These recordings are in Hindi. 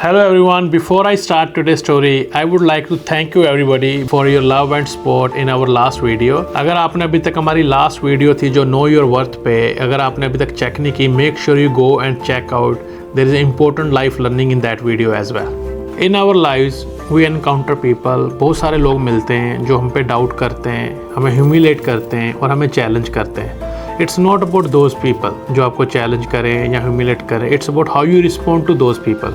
Hello everyone, before I start today's story, I would like to thank you everybody for your love and support in our last video. अगर आपने अभी तक हमारी लास्ट वीडियो थी जो Know Your Worth पे, अगर आपने अभी तक चेक नहीं की, make sure you go and check out. There is important life learning in that video as well. In our lives, we encounter people, बहुत सारे लोग मिलते हैं जो हम पे डाउट करते हैं, हमें ह्यूमिलेट करते हैं और हमें चैलेंज करते हैं. It's not about those people जो आपको चैलेंज करें या ह्यूमिलेट करें. It's about how you respond to those people.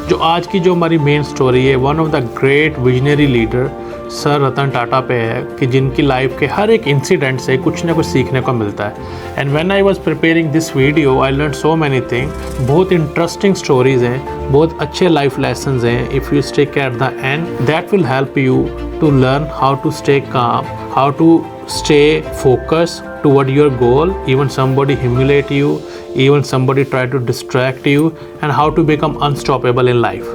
जो आज की जो हमारी मेन स्टोरी है, one of the great visionary leader sir Ratan Tata पे है कि जिनकी लाइफ के हर एक इंसिडेंट से कुछ ना कुछ सीखने को मिलता है. And when I was preparing this video I learn so many thing. बहुत इंटरेस्टिंग स्टोरीज हैं, बहुत अच्छे लाइफ लेसन्स हैं. If you stay at the end that will help you to learn how to stay calm, how to stay focused toward your goal, even somebody humiliate you, even somebody try to distract you, and how to become unstoppable in life.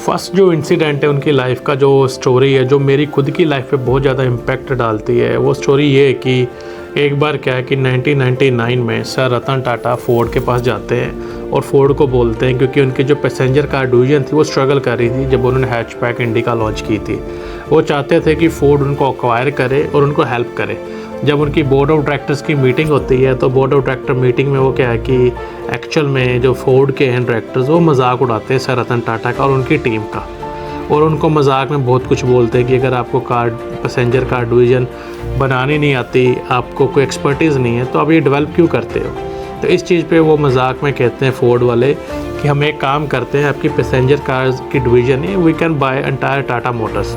First जो इंसिडेंट है उनकी लाइफ का, जो स्टोरी है जो मेरी खुद की लाइफ पे बहुत ज़्यादा इम्पैक्ट डालती है, वो स्टोरी ये है कि एक बार क्या है कि 1999 में सर रतन टाटा फोर्ड के पास जाते हैं और फोर्ड को बोलते हैं, क्योंकि उनकी जो पैसेंजर कार डिवीज़न थी वो स्ट्रगल कर रही थी जब उन्होंने हैचबैक इंडिका लॉन्च की थी. वो चाहते थे कि फोर्ड उनको अक्वायर करे और उनको हेल्प करे. जब उनकी बोर्ड ऑफ डायरेक्टर्स की मीटिंग होती है तो बोर्ड ऑफ डायरेक्टर मीटिंग में वो क्या है कि एक्चुअल में जो फोर्ड के हैं डायरेक्टर्स वो मजाक उड़ाते हैं सर रतन टाटा का और उनकी टीम का, और उनको मजाक में बहुत कुछ बोलते हैं कि अगर आपको कार पैसेंजर कार डिवीज़न बनानी नहीं आती, आपको कोई एक्सपर्टीज़ नहीं है, तो आप ये डेवलप क्यों करते हो. तो इस चीज़ पे वो मजाक में कहते हैं फोर्ड वाले कि हम एक काम करते हैं, आपकी पैसेंजर कार्स की डिवीज़न है, we can buy entire Tata Motors.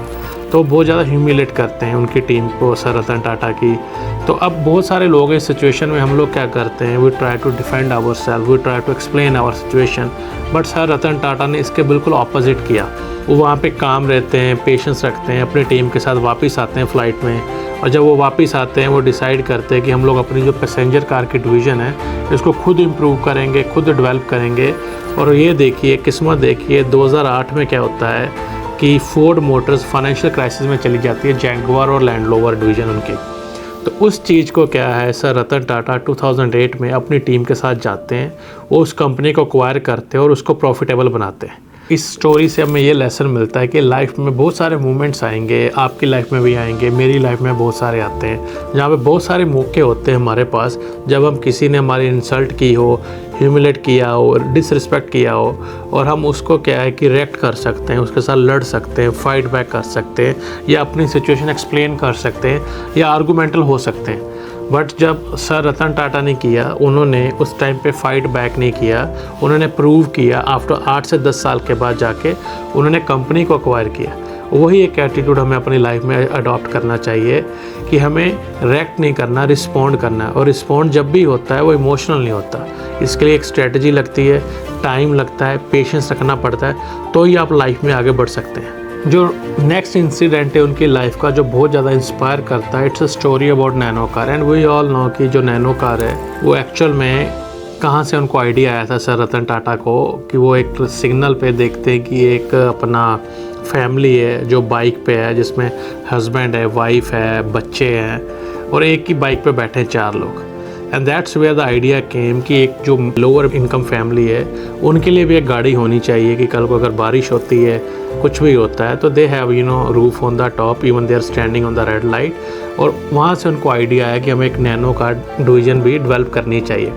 तो बहुत ज़्यादा ह्यूमिलेट करते हैं उनकी टीम को, सर रतन टाटा की. तो अब बहुत सारे लोग इस सिचुएशन में, हम लोग क्या करते हैं, we try to defend our self, we try to explain our situation. But sir Ratan Tata ने इसके बिल्कुल ऑपोजिट किया. वो वहाँ पे काम रहते हैं, पेशेंस रखते हैं, अपनी टीम के साथ वापस आते हैं फ़्लाइट में, और जब वो वापस आते हैं वो डिसाइड करते हैं कि हम लोग अपनी जो पैसेंजर कार की डिवीज़न है इसको खुद इम्प्रूव करेंगे, खुद डेवलप करेंगे. और ये देखिए किस्मत, देखिए 2008 में क्या होता है कि फोर्ड मोटर्स फाइनेंशियल क्राइसिस में चली जाती है, जैगुआर और लैंड रोवर डिवीज़न उनकी. तो उस चीज़ को क्या है, सर रतन टाटा 2008 में अपनी टीम के साथ जाते हैं, वो उस कंपनी को एक्वायर करते हैं और उसको प्रॉफिटेबल बनाते हैं. इस स्टोरी से हमें ये लेसन मिलता है कि लाइफ में बहुत सारे मोमेंट्स आएंगे, आपकी लाइफ में भी आएंगे, मेरी लाइफ में बहुत सारे आते हैं, जहाँ पे बहुत सारे मौके होते हैं हमारे पास जब हम किसी ने हमारी इंसल्ट की हो, ह्यूमिलेट किया हो, डिसरिस्पेक्ट किया हो, और हम उसको क्या है कि रिएक्ट कर सकते हैं, उसके साथ लड़ सकते हैं, फाइट बैक कर सकते हैं, या अपनी सिचुएशन एक्सप्लेन कर सकते हैं, या आर्गूमेंटल हो सकते हैं. बट जब सर रतन टाटा ने किया, उन्होंने उस टाइम पे फाइट बैक नहीं किया. उन्होंने प्रूव किया, आफ्टर 8 से 10 साल के बाद जाके उन्होंने कंपनी को एक्वायर किया. वही एक एटीट्यूड हमें अपनी लाइफ में अडॉप्ट करना चाहिए कि हमें रिएक्ट नहीं करना, रिस्पॉन्ड करना है. और रिस्पॉन्ड जब भी होता है वो इमोशनल नहीं होता. इसके लिए एक स्ट्रेटजी लगती है, टाइम लगता है, पेशेंस रखना पड़ता है, तो ही आप लाइफ में आगे बढ़ सकते हैं. जो नेक्स्ट इंसिडेंट है उनकी लाइफ का जो बहुत ज़्यादा इंस्पायर करता है, it's a story about Nano car. And we all know कि जो नैनो कार है वो एक्चुअल में कहाँ से उनको आइडिया आया था सर रतन टाटा को, कि वो एक सिग्नल पे देखते हैं कि एक अपना फैमिली है जो बाइक पे है, जिसमें हस्बैंड है, वाइफ है, बच्चे हैं, और एक ही बाइक पे बैठे हैं 4 लोग. And that's where the idea came कि एक जो लोअर इनकम फैमिली है उनके लिए भी एक गाड़ी होनी चाहिए कि कल को अगर बारिश होती है, कुछ भी होता है, तो they have roof on the top, even they are standing on the red light. और वहाँ से उनको आइडिया आया कि हमें एक नैनो कार डिवीज़न भी डेवलप करनी चाहिए.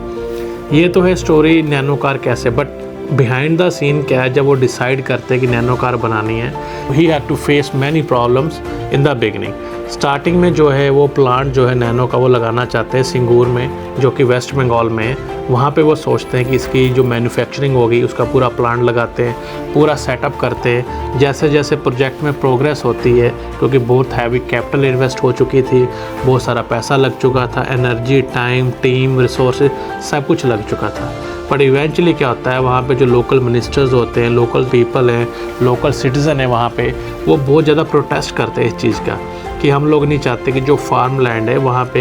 ये तो है स्टोरी नैनो कार कैसे, बट बिहाइंड द सीन क्या है, जब वो डिसाइड करते हैं कि नैनो कार बनानी है, he had to face many problems in the beginning. Starting में जो है वो प्लांट जो है नैनो का वो लगाना चाहते हैं सिंगूर में, जो कि वेस्ट बंगाल में है. वहाँ पे वो सोचते हैं कि इसकी जो मैन्युफैक्चरिंग होगी उसका पूरा प्लांट लगाते हैं, पूरा सेटअप करते हैं. जैसे जैसे प्रोजेक्ट में प्रोग्रेस होती है, क्योंकि बहुत हैवी कैपिटल इन्वेस्ट हो चुकी थी, बहुत सारा पैसा लग चुका था, एनर्जी, टाइम, टीम, रिसोर्सेज सब कुछ लग चुका था. बट इवेंचुअली क्या होता है, वहाँ पे जो लोकल मिनिस्टर्स होते हैं, लोकल पीपल हैं, लोकल सिटीज़न है वहाँ पे, वो बहुत ज़्यादा प्रोटेस्ट करते हैं इस चीज़ का कि हम लोग नहीं चाहते कि जो फार्म लैंड है वहाँ पे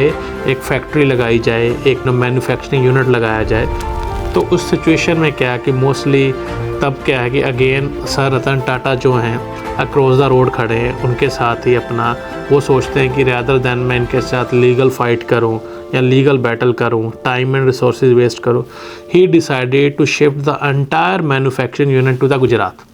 एक फैक्ट्री लगाई जाए, एक मैन्युफैक्चरिंग यूनिट लगाया जाए. तो उस सिचुएशन में क्या है कि मोस्टली तब क्या है कि अगेन सर रतन टाटा जो हैं अक्रॉस द रोड खड़े हैं, उनके साथ ही अपना वो सोचते हैं कि रैदर देन मैं इनके साथ लीगल फाइट करूं या लीगल बैटल करूं, टाइम एंड रिसोर्सेज वेस्ट करूं, he decided to shift the entire manufacturing unit to the Gujarat.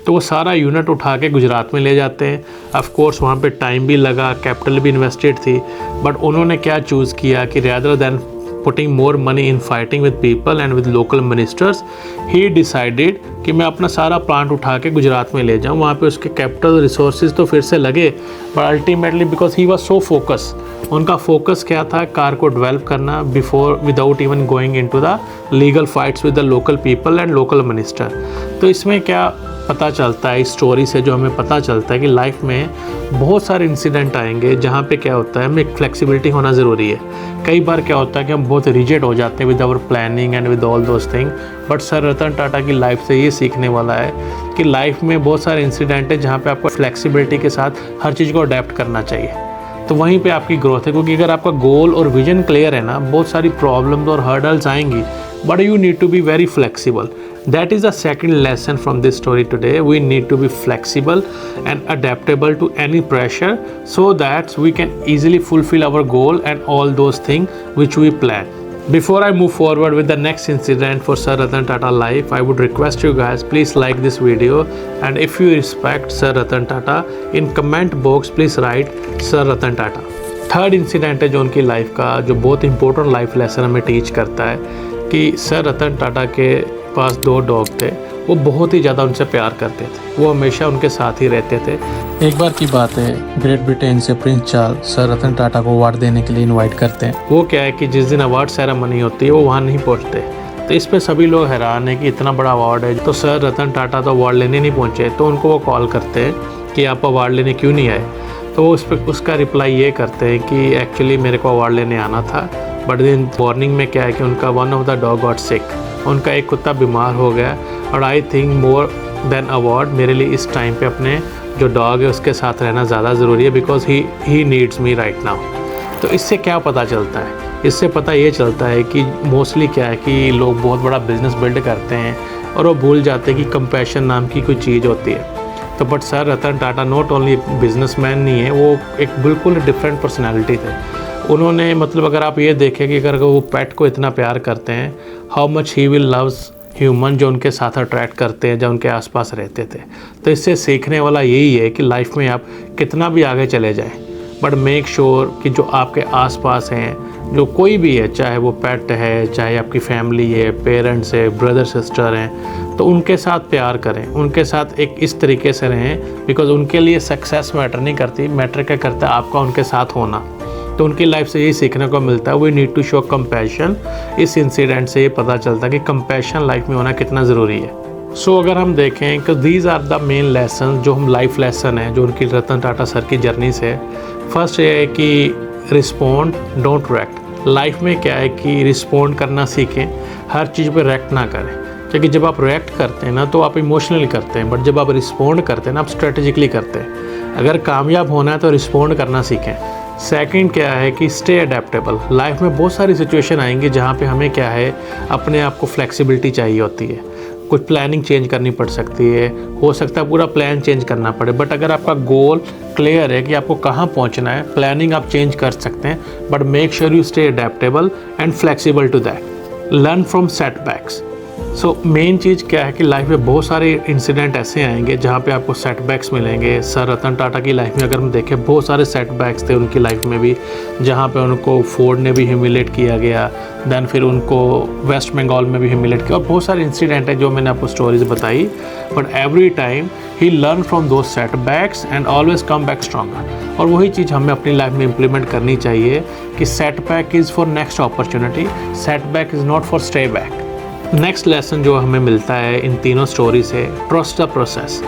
तो वो सारा यूनिट उठा के गुजरात में ले जाते हैं। ऑफ कोर्स वहाँ पे टाइम भी लगा, कैपिटल भी इन्वेस्टेड थी, बट उन्होंने क्या चूज़ किया कि rather than putting more money in fighting with people and with local ministers, he decided कि मैं अपना सारा प्लांट उठा के गुजरात में ले जाऊँ। वहाँ पे उसके कैपिटल रिसोर्सेज तो फिर से लगे, but ultimately because he was so focus, उनका फोकस क्या था, कार को डेवलप करना before without even going into the legal fights with the local people and local minister. तो इसमें क्या पता चलता है, इस स्टोरी से जो हमें पता चलता है कि लाइफ में बहुत सारे इंसिडेंट आएंगे जहाँ पे क्या होता है, हमें फ्लेक्सिबिलिटी होना ज़रूरी है। कई बार क्या होता है कि हम बहुत रिजिड हो जाते हैं with our planning and with all those thing, but sir Ratan Tata की लाइफ से ये सीखने वाला है कि लाइफ में बहुत सारे इंसिडेंट है जहाँ पे आपको फ्लेक्सिबिलिटी के साथ हर चीज़ को अडेप्ट करना चाहिए। तो वहीं पे आपकी ग्रोथ है, क्योंकि अगर आपका गोल और विजन क्लियर है ना, बहुत सारी प्रॉब्लम्स और हर्डल्स आएंगी, but you need to be very flexible. That is the second lesson from this story today. We need to be flexible and adaptable to any pressure so that we can easily fulfill our goal and all those things which we plan. Before I move forward with the next incident for Sir Ratan Tata life, I would request you guys, please like this video, and if you respect Sir Ratan Tata, in comment box please write Sir Ratan Tata. Third incident है जो उनकी लाइफ का, जो बहुत इंपॉर्टेंट लाइफ लेसन हमें टीच करता है कि सर रतन टाटा के पास 2 डॉग थे, वो बहुत ही ज़्यादा उनसे प्यार करते थे, वो हमेशा उनके साथ ही रहते थे। एक बार की बात है, ग्रेट ब्रिटेन से Prince Charles sir Ratan Tata को अवार्ड देने के लिए इनवाइट करते हैं। वो क्या है कि जिस दिन अवार्ड सेरेमनी होती है वो वहाँ नहीं पहुँचते, तो इस पर सभी लोग हैरान है कि इतना बड़ा अवार्ड है, तो सर रतन टाटा तो अवार्ड लेने नहीं पहुँचे। तो उनको वो कॉल करते हैं कि आप अवार्ड लेने क्यों नहीं आए। तो वो उसका रिप्लाई ये करते हैं कि एक्चुअली मेरे को अवार्ड लेने आना था, बट दिन मॉर्निंग में क्या है कि उनका one of the dog got sick, उनका एक कुत्ता बीमार हो गया, और I think more than award मेरे लिए इस टाइम पे अपने जो डॉग है उसके साथ रहना ज़्यादा ज़रूरी है, because he needs me right now. तो इससे क्या पता चलता है, इससे पता ये चलता है कि मोस्टली क्या है कि लोग बहुत बड़ा बिजनेस बिल्ड करते हैं और वो भूल जाते हैं कि कंपैशन नाम की कोई चीज़ होती है। तो but sir Ratan Tata not only businessman नहीं है, वो एक बिल्कुल डिफरेंट पर्सनैलिटी थे। उन्होंने मतलब अगर आप ये देखें कि अगर वो पेट को इतना प्यार करते हैं, how much he will loves human जो उनके साथ अट्रैक्ट करते हैं, जो उनके आसपास रहते थे। तो इससे सीखने वाला यही है कि लाइफ में आप कितना भी आगे चले जाएं, बट मेक श्योर कि जो आपके आसपास हैं, जो कोई भी है, चाहे वो पेट है, चाहे आपकी फैमिली है, पेरेंट्स है, ब्रदर सिस्टर हैं, तो उनके साथ प्यार करें, उनके साथ एक इस तरीके से रहें, बिकॉज उनके लिए सक्सेस मैटर नहीं करती, मैटर क्या करता है आपका उनके साथ होना। तो उनकी लाइफ से यही सीखने को मिलता है, we need to show compassion. इस इंसिडेंट से ये पता चलता है कि कंपैशन लाइफ में होना कितना ज़रूरी है। सो अगर हम देखें कि these are the main lesson जो हम लाइफ लेसन है जो उनकी रतन टाटा सर की जर्नी से। फर्स्ट ये है कि रिस्पॉन्ड डोंट रिएक्ट। लाइफ में क्या है कि रिस्पॉन्ड करना सीखें, हर चीज़ पे रिएक्ट ना करें, क्योंकि जब आप रिएक्ट करते हैं ना तो आप इमोशनली करते हैं, बट जब आप रिस्पॉन्ड करते हैं ना आप स्ट्रेटेजिकली करते हैं। अगर कामयाब होना है तो रिस्पॉन्ड करना सीखें। सेकंड क्या है कि स्टे अडेप्टेबल। लाइफ में बहुत सारी सिचुएशन आएंगी जहाँ पे हमें क्या है अपने आप को फ्लेक्सिबिलिटी चाहिए होती है, कुछ प्लानिंग चेंज करनी पड़ सकती है, हो सकता है पूरा प्लान चेंज करना पड़े, बट अगर आपका गोल क्लियर है कि आपको कहाँ पहुँचना है, प्लानिंग आप चेंज कर सकते हैं, but make sure you stay adaptable and flexible to that. Learn from setbacks. So main चीज़ क्या है कि लाइफ में बहुत सारे इंसिडेंट ऐसे आएंगे जहाँ पे आपको सेटबैक्स मिलेंगे। सर रतन टाटा की लाइफ में अगर हम देखें बहुत सारे सेटबैक्स थे उनकी लाइफ में भी, जहाँ पे उनको फोर्ड ने भी ह्यूमिलेट किया गया, दैन फिर उनको वेस्ट बंगाल में भी ह्यूमिलेट किया, और बहुत सारे इंसिडेंट है जो मैंने आपको स्टोरीज बताई, but every time he learn from those setbacks and always come back stronger. और वही चीज़ हमें अपनी लाइफ में इम्प्लीमेंट करनी चाहिए कि setback is for next opportunity, setback is not for stay back. Next lesson जो हमें मिलता है इन तीनों स्टोरी से, ट्रस्ट द प्रोसेस।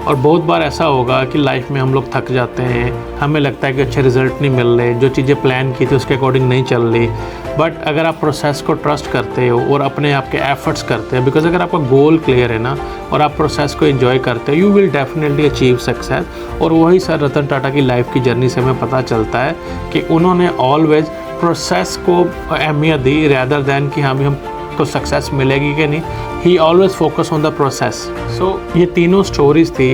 और बहुत बार ऐसा होगा कि लाइफ में हम लोग थक जाते हैं, हमें लगता है कि अच्छे रिजल्ट नहीं मिल रहे, जो चीज़ें प्लान की थी उसके अकॉर्डिंग नहीं चल रही, बट अगर आप प्रोसेस को ट्रस्ट करते हो और अपने आप के एफर्ट्स करते हो, बिकॉज अगर आपका गोल क्लियर है ना और आप प्रोसेस को एंजॉय करते हो, you will definitely achieve success. और वही सर रतन टाटा की लाइफ की जर्नी से हमें पता चलता है कि उन्होंने ऑलवेज प्रोसेस को अहमियत दी, रैदर दैन कि हाँ भी हम उसको सक्सेस मिलेगी कि नहीं, he always focus on the process. So ये तीनों स्टोरीज थी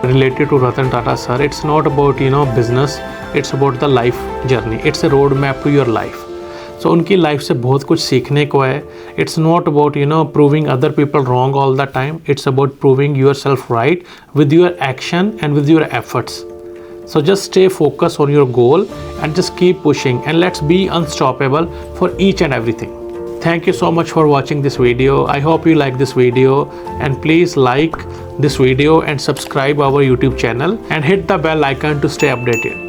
related to Ratan Tata sir. It's not about business, it's about the life journey, it's a road map to your life. So उनकी लाइफ से बहुत कुछ सीखने को है. It's not about proving other people wrong all the time. It's about proving yourself right with your action and with your efforts. So just stay focused on your goal and just keep pushing, and let's be unstoppable for each and everything. Thank you so much for watching this video. I hope you like this video, and please like this video and subscribe our YouTube channel and hit the bell icon to stay updated.